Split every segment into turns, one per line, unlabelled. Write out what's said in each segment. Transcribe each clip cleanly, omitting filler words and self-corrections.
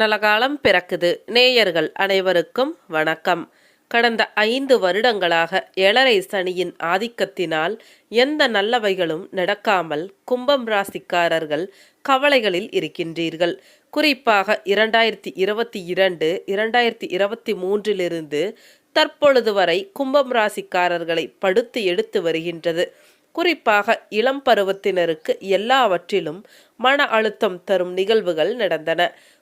நலகாலம் பிறக்குது. நேயர்கள் அனைவருக்கும் வணக்கம். கடந்த 5 வருடங்களாக 7.5 சனியின் ஆதிக்கத்தினால் எந்த நல்லவைகளும் நடக்காமல் கும்பம் ராசிக்காரர்கள் கவலைகளில் இருக்கின்றீர்கள். குறிப்பாக 2022 2023 தற்பொழுது வரை கும்பம் ராசிக்காரர்களை படுத்து எடுத்து வருகின்றது. குறிப்பாக இளம் பருவத்தினருக்கு எல்லாவற்றிலும் மன அழுத்தம் தரும் நிகழ்வுகள் நடந்தன.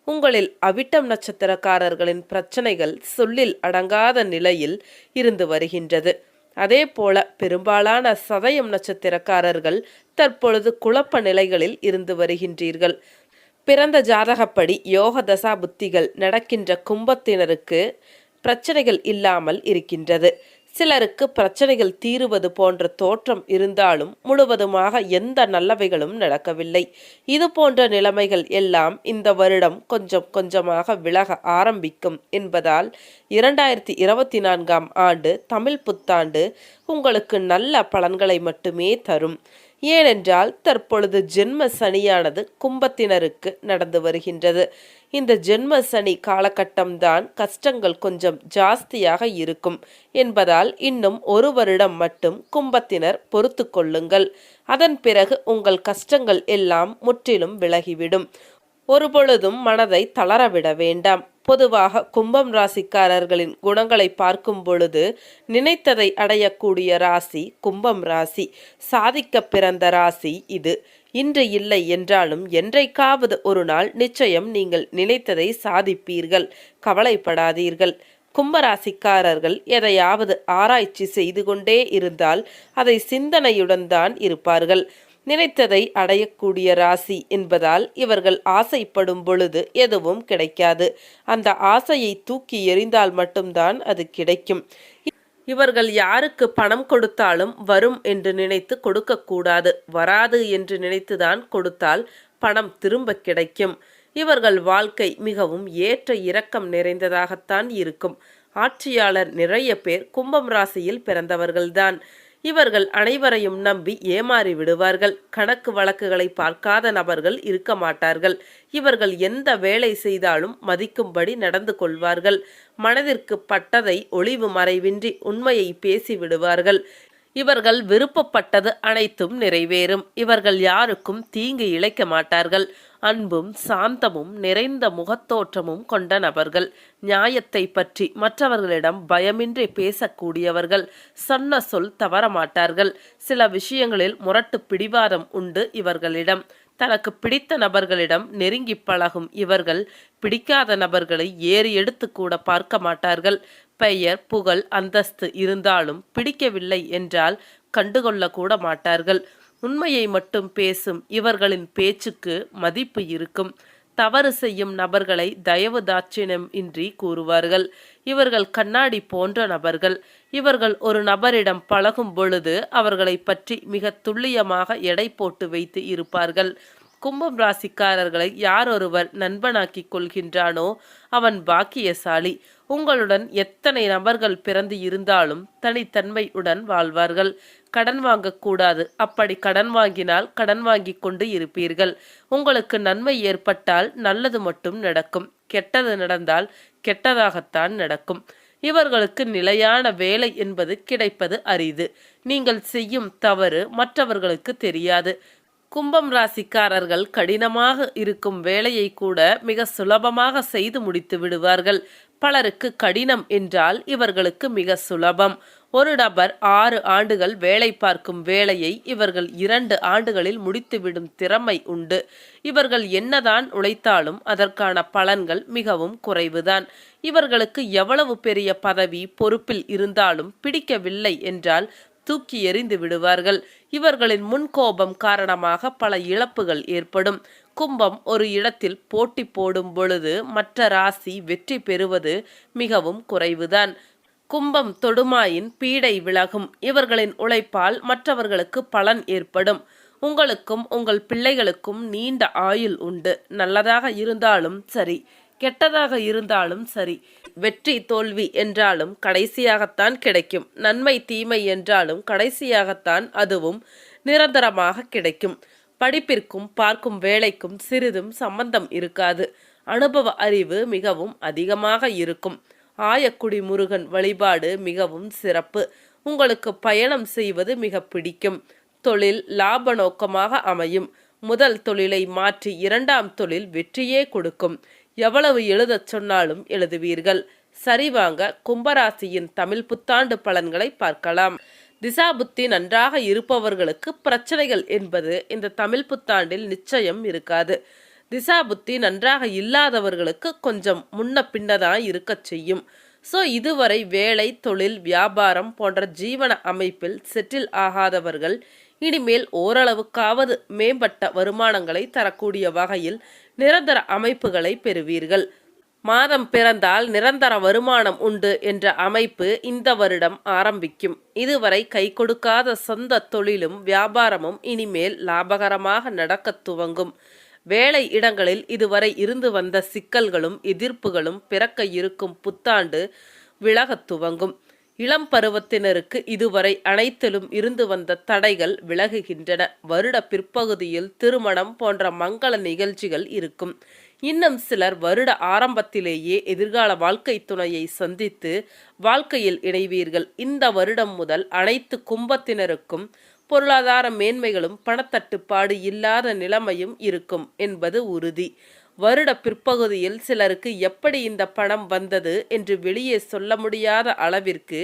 உங்களில் அவிட்டம் நட்சத்திரக்காரர்களின் பிரச்சனைகள் சொல்லில் அடங்காத நிலையில் இருந்து வருகின்றது. அதே போல பெரும்பாலான சதயம் நட்சத்திரக்காரர்கள் தற்பொழுது குழப்ப நிலைகளில் இருந்து வருகின்றீர்கள். பிறந்த ஜாதகப்படி யோக தசா புத்திகள் நடக்கின்ற கும்பத்தினருக்கு பிரச்சனைகள் இல்லாமல் இருக்கின்றது. சிலருக்கு பிரச்சனைகள் தீருவது போன்ற தோற்றம் இருந்தாலும் முழுவதுமாக எந்த நல்லவைகளும் நடக்கவில்லை. இது போன்ற நிலைமைகள் எல்லாம் இந்த வருடம் கொஞ்சம் கொஞ்சமாக விலக ஆரம்பிக்கும் என்பதால் 2024ஆம் ஆண்டு தமிழ் புத்தாண்டு உங்களுக்கு நல்ல பலன்களை மட்டுமே தரும். ஏனென்றால் தற்பொழுது ஜென்ம சனியானது கும்பத்தினருக்கு நடந்து வருகின்றது. இந்த ஜென்ம சனி காலகட்டம்தான் கஷ்டங்கள் கொஞ்சம் ஜாஸ்தியாக இருக்கும் என்பதால் இன்னும் 1 வருடம் மட்டும் கும்பத்தினர் பொறுத்து கொள்ளுங்கள். அதன் பிறகு உங்கள் கஷ்டங்கள் எல்லாம் முற்றிலும் விலகிவிடும். ஒருபொழுதும் மனதை தளரவிட வேண்டாம். பொதுவாக கும்பம் ராசிக்காரர்களின் குணங்களை பார்க்கும் பொழுது நினைத்ததை அடையக்கூடிய ராசி கும்பம் ராசி. சாதிக்க பிறந்த ராசி இது. இன்று இல்லை என்றாலும் என்றைக்காவது ஒரு நாள் நிச்சயம் நீங்கள் நினைத்ததை சாதிப்பீர்கள். கவலைப்படாதீர்கள். கும்பராசிக்காரர்கள் எதையாவது ஆராய்ச்சி செய்து கொண்டே இருந்தால் அதை சிந்தனையுடன் தான் இருப்பார்கள். நினைத்ததை அடையக்கூடிய ராசி என்பதால் இவர்கள் ஆசைப்படும் பொழுது எதுவும் கிடைக்காது. அந்த ஆசையை தூக்கி எறிந்தால் மட்டும்தான் அது கிடைக்கும். இவர்கள் யாருக்கு பணம் கொடுத்தாலும் வரும் என்று நினைத்து கொடுக்கக்கூடாது. வராது என்று நினைத்துதான் கொடுத்தால் பணம் திரும்ப கிடைக்கும். இவர்கள் வாழ்க்கை மிகவும் ஏற்ற இறக்கம் நிறைந்ததாகத்தான் இருக்கும். ஆட்சியாளர் நிறைய பேர் கும்பம் ராசியில் பிறந்தவர்கள்தான். இவர்கள் அனைவரையும் நம்பி ஏமாறி விடுவார்கள். கணக்கு வழக்குகளை பார்க்காத நபர்கள் இருக்க மாட்டார்கள். இவர்கள் எந்த வேலை செய்தாலும் மதிக்கும்படி நடந்து கொள்வார்கள். மனதிற்கு பட்டதை ஒளிவு மறைவின்றி உண்மையை பேசி விடுவார்கள். இவர்கள் விருப்பப்பட்டது அனைத்தும் நிறைவேறும். இவர்கள் யாருக்கும் தீங்கு இழைக்க மாட்டார்கள். அன்பும் சாந்தமும் நிறைந்த முகத்தோற்றமும் கொண்ட நபர்கள். நியாயத்தை பற்றி மற்றவர்களிடம் பயமின்றி பேசக்கூடியவர்கள். சொன்ன சொல் தவறமாட்டார்கள். சில விஷயங்களில் முரட்டு பிடிவாதம் உண்டு இவர்களிடம். தனக்கு பிடித்த நபர்களிடம் நெருங்கி பழகும் இவர்கள் பிடிக்காத நபர்களை ஏறி எடுத்து கூட பார்க்க மாட்டார்கள். பெயர் புகழ் அந்தஸ்து இருந்தாலும் பிடிக்கவில்லை என்றால் கண்டுகொள்ள கூட மாட்டார்கள். உண்மையை மட்டும் பேசும் இவர்களின் பேச்சுக்கு மதிப்பு இருக்கும். தவறு செய்யும் நபர்களை தயவு தாட்சியம் இன்றி கூறுவார்கள். இவர்கள் கண்ணாடி போன்ற நபர்கள். இவர்கள் ஒரு நபரிடம் பழகும் பொழுது அவர்களை பற்றி மிக துல்லியமாக எடை போட்டு வைத்து இருப்பார்கள். கும்பம் ராசிக்காரர்களை யார் ஒருவர் நண்பனாக்கி கொள்கின்றானோ அவன் பாக்கியசாலி. உங்களுடன் எத்தனை நபர்கள் பிறந்து இருந்தாலும் தனித்தன்மையுடன் வாழ்வார்கள். கடன் வாங்கக்கூடாது. அப்படி கடன் வாங்கினால் கடன் வாங்கி கொண்டு இருப்பீர்கள். உங்களுக்கு நன்மை ஏற்பட்டால் நல்லது மட்டும் நடக்கும். கெட்டது நடந்தால் கெட்டதாகத்தான் நடக்கும். இவர்களுக்கு நிலையான வேலை என்பது கிடைப்பது அரிது. நீங்கள் செய்யும் தவறு மற்றவர்களுக்கு தெரியாது. கும்பம் ராசிக்காரர்கள் கடினமாக இருக்கும் வேலையை கூட மிக சுலபமாக செய்து முடித்து விடுவார்கள். பலருக்கு கடினம் என்றால் இவர்களுக்கு மிக சுலபம். ஒரு நபர் 6 ஆண்டுகள் வேலை பார்க்கும் வேலையை இவர்கள் 2 ஆண்டுகளில் முடித்துவிடும் திறமை உண்டு. இவர்கள் என்னதான் உழைத்தாலும் அதற்கான பலன்கள் மிகவும் குறைவுதான். இவர்களுக்கு எவ்வளவு பெரிய பதவி பொறுப்பில் இருந்தாலும் பிடிக்கவில்லை என்றால் தூக்கி எறிந்து விடுவார்கள். இவர்களின் முன்கோபம் காரணமாக பல இழப்புகள் ஏற்படும். கும்பம் ஒரு இடத்தில் போட்டி போடும் பொழுது மற்ற ராசி வெற்றி பெறுவது மிகவும் குறைவுதான். கும்பம் தொடுமாயின் பீடை விலகும். இவர்களின் உழைப்பால் மற்றவர்களுக்கு பலன் ஏற்படும். உங்களுக்கும் உங்கள் பிள்ளைகளுக்கும் நீண்ட ஆயுள் உண்டு. நல்லதாக இருந்தாலும் சரி, கெட்டதாக இருந்தாலும் சரி. வெற்றி தோல்வி என்றாலும் கடைசியாகத்தான் கிடைக்கும். நன்மை தீமை என்றாலும் கடைசியாகத்தான் அதுவும் நிரந்தரமாக கிடைக்கும். படிப்பிற்கும் பார்க்கும் வேலைக்கும் சிறிதும் சம்பந்தம் இருக்காது. அனுபவ அறிவு மிகவும் அதிகமாக இருக்கும். ஆயக்குடி முருகன் வழிபாடு மிகவும் சிறப்பு. உங்களுக்கு பயணம் செய்வது மிக பிடிக்கும். தொழில் லாப நோக்கமாக அமையும். முதல் தொழிலை மாற்றி இரண்டாம் தொழில் வெற்றியே கொடுக்கும். எவ்வளவு எழுதச் சொன்னாலும் எழுதுவீர்கள். சரிவாங்க கும்பராசியின் தமிழ் புத்தாண்டு பலன்களை பார்க்கலாம். திசா புத்தி நன்றாக இருப்பவர்களுக்கு பிரச்சனைகள் என்பது இந்த தமிழ் புத்தாண்டில் நிச்சயம் இருக்காது. திசா புத்தி நன்றாக இல்லாதவர்களுக்கு கொஞ்சம் முன்ன பின்னதான் இருக்க செய்யும். ஸோ இதுவரை வேலை தொழில் வியாபாரம் போன்ற ஜீவன அமைப்பில் செட்டில் ஆகாதவர்கள் இனிமேல் ஓரளவுக்காவது மேம்பட்ட வருமானங்களை தரக்கூடிய வகையில் நிரந்தர அமைப்புகளை பெறுவீர்கள். மாதம் பிறந்தால் நிரந்தர வருமானம் உண்டு என்ற அமைப்பு இந்த வருடம் ஆரம்பிக்கும். இதுவரை கை கொடுக்காத சொந்த தொழிலும் வியாபாரமும் இனிமேல் லாபகரமாக நடக்க துவங்கும். வேலை இடங்களில் இதுவரை இருந்து வந்த சிக்கல்களும் எதிர்ப்புகளும் பிறக்க இருக்கும் புத்தாண்டு விலகத் துவங்கும். இளம் பருவத்தினருக்கு இதுவரை அனைத்திலும் இருந்து வந்த தடைகள் விலகுகின்றன. வருட பிற்பகுதியில் திருமணம் போன்ற மங்கள நிகழ்ச்சிகள் இருக்கும். இன்னும் சிலர் வருட ஆரம்பத்திலேயே எதிர்கால வாழ்க்கை துணையை சந்தித்து வாழ்க்கையில் இணைவீர்கள். இந்த வருடம் முதல் அனைத்து கும்பத்தினருக்கும் பொருளாதார மேன்மைகளும் பணத்தட்டுப்பாடு இல்லாத நிலைமையும் இருக்கும் என்பது உறுதி. வருட பிற்பகுதியில் சிலருக்கு எப்படி இந்த பணம் வந்தது என்று வெளியே சொல்ல முடியாத அளவிற்கு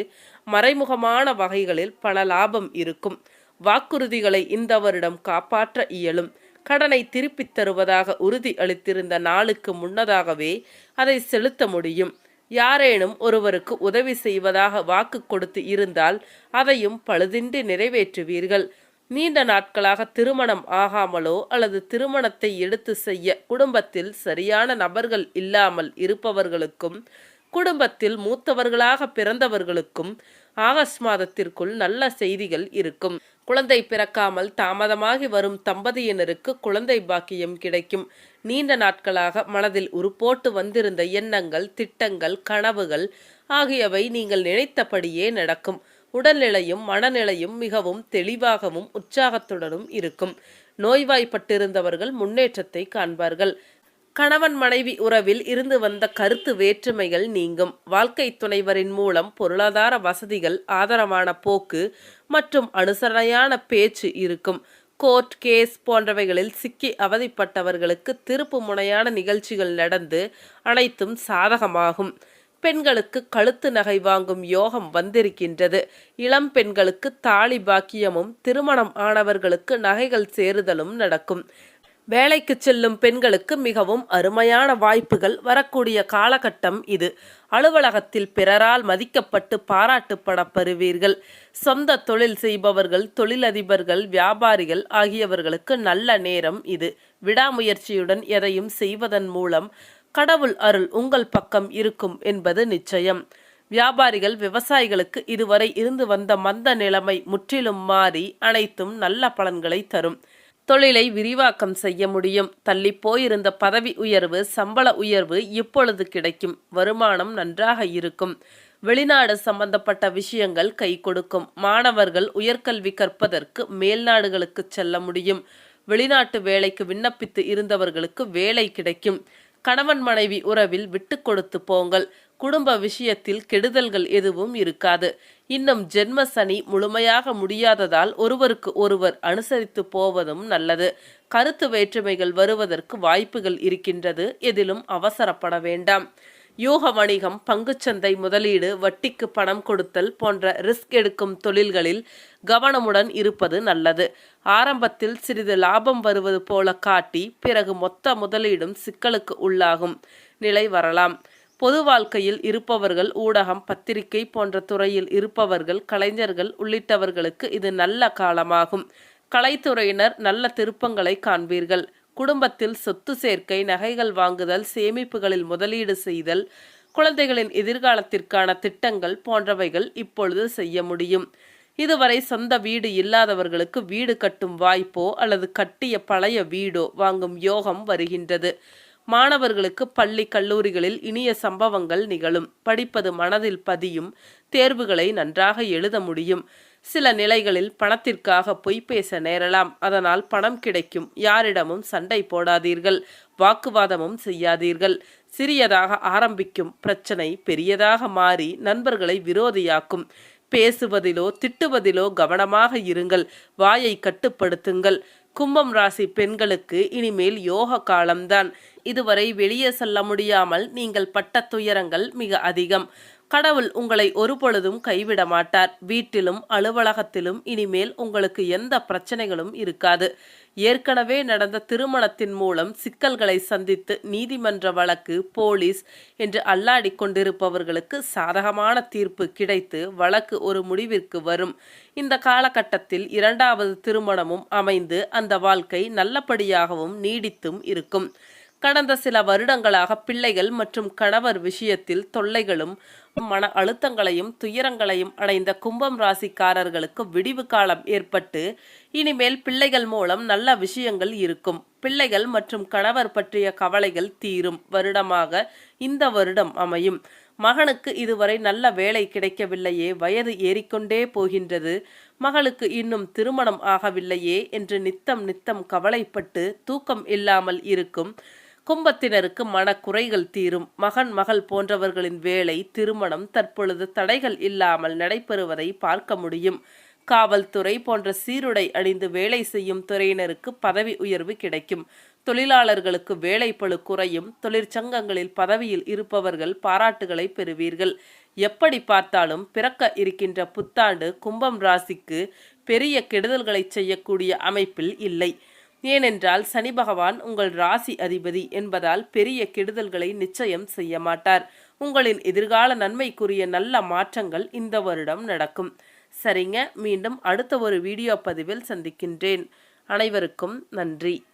மறைமுகமான வகைகளில் பண லாபம் இருக்கும். வாக்குறுதிகளை இந்த வருடம் காப்பாற்ற இயலும். கடனை திருப்பித் தருவதாக உறுதி அளித்திருந்த நாளுக்கு முன்னதாகவே அதை செலுத்த முடியும். யாரேனும் ஒருவருக்கு உதவி செய்வதாக வாக்கு கொடுத்து இருந்தால் அதையும் பழுதின்றி நிறைவேற்றுவீர்கள். நீண்ட நாட்களாக திருமணம் ஆகாமலோ அல்லது திருமணத்தை எடுத்து செய்ய குடும்பத்தில் சரியான நபர்கள் இல்லாமல் இருப்பவர்களுக்கும் குடும்பத்தில் மூத்தவர்களாக பிறந்தவர்களுக்கும் ஆகஸ்ட் மாதத்திற்குள் நல்ல செய்திகள் இருக்கும். குழந்தை பிறக்காமல் தாமதமாகி வரும் தம்பதியினருக்கு குழந்தை பாக்கியம் கிடைக்கும். நீண்ட நாட்களாக மனதில் உருப்போட்டு வந்திருந்த எண்ணங்கள் திட்டங்கள் கனவுகள் ஆகியவை நீங்கள் நினைத்தபடியே நடக்கும். உடல்நிலையும் மனநிலையும் மிகவும் தெளிவாகவும் உற்சாகத்துடனும் இருக்கும். நோய்வாய்ப்பட்டிருந்தவர்கள் முன்னேற்றத்தை காண்பார்கள். கணவன் மனைவி உறவில் இருந்து வந்த கருத்து வேற்றுமைகள் நீங்கும். வாழ்க்கை துணைவரின் மூலம் பொருளாதார வசதிகள் ஆதரவான போக்கு மற்றும் அனுசரணையான பேச்சு இருக்கும். கோர்ட் கேஸ் போன்றவைகளில் சிக்கி அவதிப்பட்டவர்களுக்கு திருப்பு முனையான நிகழ்ச்சிகள் நடந்து அனைத்தும் சாதகமாகும். பெண்களுக்கு கழுத்து நகை வாங்கும் யோகம் வந்திருக்கின்றது. இளம் பெண்களுக்கு தாலி பாக்கியமும் திருமணம் ஆனவர்களுக்கு நகைகள் சேருதலும் நடக்கும். வேலைக்கு செல்லும் பெண்களுக்கு மிகவும் அருமையான வாய்ப்புகள் வரக்கூடிய காலகட்டம் இது. அலுவலகத்தில் பிறரால் மதிக்கப்பட்டு பாராட்டுப்பட பெறுவீர்கள். சொந்த தொழில் செய்பவர்கள் தொழிலதிபர்கள் வியாபாரிகள் ஆகியவர்களுக்கு நல்ல நேரம் இது. விடாமுயற்சியுடன் எதையும் செய்வதன் மூலம் கடவுள் அருள் உங்கள் பக்கம் இருக்கும் என்பது நிச்சயம். வியாபாரிகள் விவசாயிகளுக்கு இதுவரை இருந்து வந்த மந்த நிலைமை முற்றிலும் மாறி அனைத்தும் நல்ல பலன்களை தரும். தொழிலை விரிவாக்கம் செய்ய முடியும். தள்ளி போயிருந்த பதவி உயர்வு சம்பள உயர்வு இப்பொழுது கிடைக்கும். வருமானம் நன்றாக இருக்கும். வெளிநாடு சம்பந்தப்பட்ட விஷயங்கள் கை கொடுக்கும். மாணவர்கள் உயர்கல்வி கற்பதற்கு மேல்நாடுகளுக்கு செல்ல முடியும். வெளிநாட்டு வேலைக்கு விண்ணப்பித்து இருந்தவர்களுக்கு வேலை கிடைக்கும். கணவன் மனைவி உறவில் விட்டு கொடுத்து போங்கள். குடும்ப விஷயத்தில் கெடுதல்கள் எதுவும் இருக்காது. இன்னும் ஜென்ம சனி முழுமையாக முடியாததால் ஒருவருக்கு ஒருவர் அனுசரித்து போவதும் நல்லது. கருத்து வேற்றுமைகள் வருவதற்கு வாய்ப்புகள் இருக்கின்றது. எதிலும் அவசரப்பட வேண்டாம். யூக வணிகம் பங்குச்சந்தை முதலீடு வட்டிக்கு பணம் கொடுத்தல் போன்ற ரிஸ்க் எடுக்கும் தொழில்களில் கவனமுடன் இருப்பது நல்லது. ஆரம்பத்தில் சிறிது லாபம் வருவது போல காட்டி பிறகு மொத்த முதலீடும் சிக்கலுக்கு உள்ளாகும் நிலை வரலாம். பொது வாழ்க்கையில் இருப்பவர்கள் ஊடகம் பத்திரிகை போன்ற துறையில் இருப்பவர்கள் கலைஞர்கள் உள்ளிட்டவர்களுக்கு இது நல்ல காலமாகும். கலைத்துறையினர் நல்ல திருப்பங்களை காண்பீர்கள். குடும்பத்தில் சொத்து சேர்க்கை நகைகள் வாங்குதல் சேமிப்புகளில் முதலீடு செய்தல் குழந்தைகளின் எதிர்காலத்திற்கான திட்டங்கள் போன்றவைகள் இப்பொழுது செய்ய முடியும். இதுவரை சொந்த வீடு இல்லாதவர்களுக்கு வீடு கட்டும் வாய்ப்போ அல்லது கட்டிய பழைய வீடோ வாங்கும் யோகம் வருகின்றது. மாணவர்களுக்கு பள்ளி கல்லூரிகளில் இனிய சம்பவங்கள் நிகழும். படிப்பது மனதில் பதியும். தேர்வுகளை நன்றாக எழுத முடியும். சில நிலைகளில் பணத்திற்காக பொய் பேச நேரலாம். அதனால் பணம் கிடைக்கும். யாரிடமும் சண்டை போடாதீர்கள். வாக்குவாதமும் செய்யாதீர்கள். சிறியதாக ஆரம்பிக்கும் பிரச்சனை பெரியதாக மாறி நண்பர்களை விரோதியாக்கும். பேசுவதிலோ திட்டுவதிலோ கவனமாக இருங்கள். வாயை கட்டுப்படுத்துங்கள். கும்பம் ராசி பெண்களுக்கு இனிமேல் யோக காலம்தான். இதுவரை வெளியே செல்ல முடியாமல் நீங்கள் பட்ட துயரங்கள் மிக அதிகம். கடவுள் உங்களை ஒருபொழுதும் கைவிட மாட்டார். வீட்டிலும் அலுவலகத்திலும் இனிமேல் உங்களுக்கு எந்த பிரச்சனைகளும் இருக்காது. ஏற்கனவே நடந்த திருமணத்தின் மூலம் சிக்கல்களை சந்தித்து நீதிமன்ற வழக்கு, போலீஸ் என்று அல்லாடிக் கொண்டிருப்பவர்களுக்கு சாதகமான தீர்ப்பு கிடைத்து வழக்கு ஒரு முடிவிற்கு வரும். இந்த காலகட்டத்தில் இரண்டாவது திருமணமும் அமைந்து அந்த வாழ்க்கை நல்லபடியாகவும் நீடித்தும் இருக்கும். கடந்த சில வருடங்களாக பிள்ளைகள் மற்றும் கணவர் விஷயத்தில் தொல்லைகளும் மன அழுத்தங்களையும் துயரங்களையும் அடைந்த கும்பம் ராசிக்காரர்களுக்கு விடிவு காலம் ஏற்பட்டு இனிமேல் பிள்ளைகள் மூலம் நல்ல விஷயங்கள் இருக்கும். பிள்ளைகள் மற்றும் கணவர் பற்றிய கவலைகள் தீரும் வருடமாக இந்த வருடம் அமையும். மகனுக்கு இதுவரை நல்ல வேலை கிடைக்கவில்லையே, வயது ஏறிக்கொண்டே போகின்றது, மகளுக்கு இன்னும் திருமணம் ஆகவில்லையே என்று நித்தம் கவலைப்பட்டு தூக்கம் இல்லாமல் இருக்கும் கும்பத்தினருக்கு மனக்குறைகள் தீரும். மகன் மகள் போன்றவர்களின் வேலை, திருமணம் தற்பொழுது தடைகள் இல்லாமல் நடைபெறுவதை பார்க்க முடியும். காவல்துறை போன்ற சீருடை அணிந்து வேலை செய்யும் துறையினருக்கு பதவி உயர்வு கிடைக்கும். தொழிலாளர்களுக்கு வேலைப்பளு குறையும். தொழிற்சங்கங்களில் பதவியில் இருப்பவர்கள் பாராட்டுகளை பெறுவீர்கள். எப்படி பார்த்தாலும் பிறக்க இருக்கின்ற புத்தாண்டு கும்பம் ராசிக்கு பெரிய கெடுதல்களை செய்யக்கூடிய அமைப்பில் இல்லை. ஏனென்றால் சனி பகவான் உங்கள் ராசி அதிபதி என்பதால் பெரிய கெடுதல்களை நிச்சயம் செய்ய மாட்டார். உங்களின் எதிர்கால நன்மைக்குரிய நல்ல மாற்றங்கள் இந்த வருடம் நடக்கும். சரிங்க, மீண்டும் அடுத்த ஒரு வீடியோ பதிவில் சந்திக்கின்றேன். அனைவருக்கும் நன்றி.